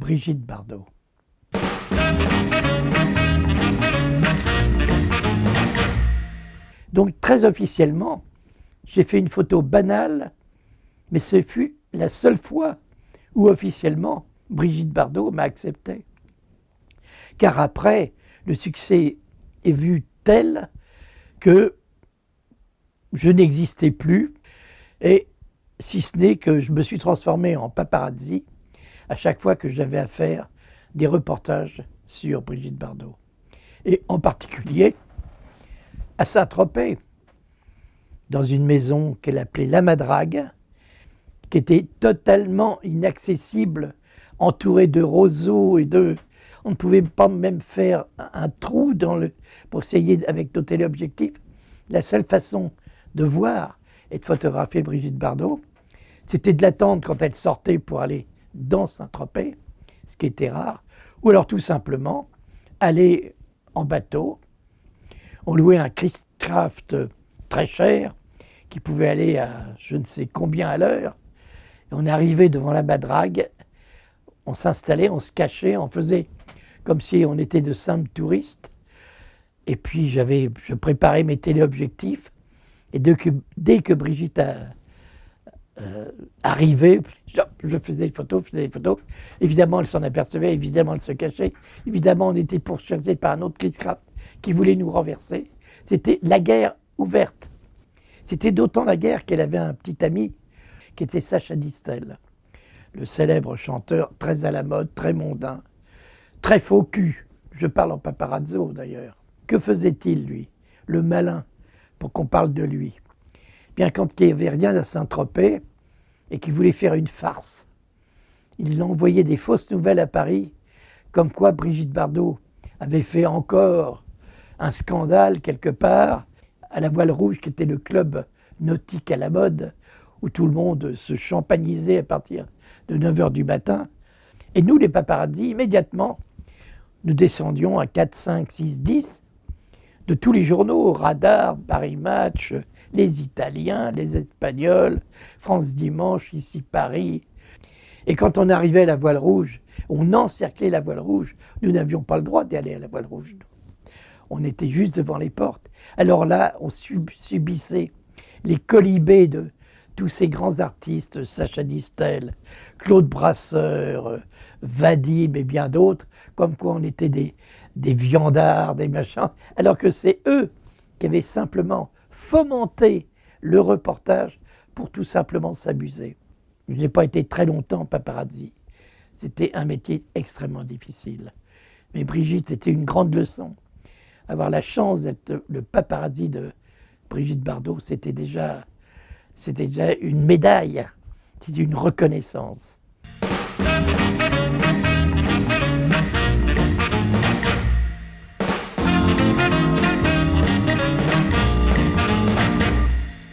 Brigitte Bardot. Donc très officiellement, j'ai fait une photo banale, mais ce fut la seule fois où officiellement Brigitte Bardot m'a accepté. Car après, le succès est vu tel que je n'existais plus, et si ce n'est que je me suis transformé en paparazzi à chaque fois que j'avais à faire des reportages sur Brigitte Bardot. Et en particulier à Saint-Tropez, dans une maison qu'elle appelait La Madrague, qui était totalement inaccessible, entourée de roseaux et de... On ne pouvait pas même faire un trou pour essayer avec nos téléobjectifs. La seule façon de voir et de photographier Brigitte Bardot, c'était de l'attendre quand elle sortait pour aller dans Saint-Tropez, ce qui était rare, ou alors tout simplement aller en bateau. On louait un Chris-Craft très cher, qui pouvait aller à je ne sais combien à l'heure. Et on arrivait devant la Madrague, on s'installait, on se cachait, on faisait comme si on était de simples touristes. Et puis je préparais mes téléobjectifs. Et dès que Brigitte arrivait, je faisais des photos. Évidemment, elle s'en apercevait, évidemment, elle se cachait. Évidemment, on était pourchassés par un autre Chris-Craft qui voulait nous renverser. C'était la guerre ouverte. C'était d'autant la guerre qu'elle avait un petit ami qui était Sacha Distel, le célèbre chanteur très à la mode, très mondain, très faux cul. Je parle en paparazzo d'ailleurs. Que faisait-il, lui, le malin, pour qu'on parle de lui? Bien, quand il n'y avait rien à Saint-Tropez et qu'il voulait faire une farce, il envoyait des fausses nouvelles à Paris, comme quoi Brigitte Bardot avait fait encore un scandale quelque part à la Voile Rouge, qui était le club nautique à la mode, où tout le monde se champagnisait à partir de 9h du matin. Et nous, les paparazzis, immédiatement, nous descendions à 4, 5, 6, 10 de tous les journaux, Radar, Paris Match, les Italiens, les Espagnols, France Dimanche, ici Paris. Et quand on arrivait à la Voile Rouge, on encerclait la Voile Rouge. Nous n'avions pas le droit d'aller à la Voile Rouge. On était juste devant les portes. Alors là, on subissait les colibés de tous ces grands artistes, Sacha Distel, Claude Brasseur, Vadim et bien d'autres, comme quoi on était des viandards, des machins, alors que c'est eux qui avaient simplement fomenté le reportage pour tout simplement s'amuser. Je n'ai pas été très longtemps paparazzi. C'était un métier extrêmement difficile. Mais Brigitte, c'était une grande leçon. Avoir la chance d'être le paparazzi de Brigitte Bardot, c'était déjà une médaille, c'était une reconnaissance.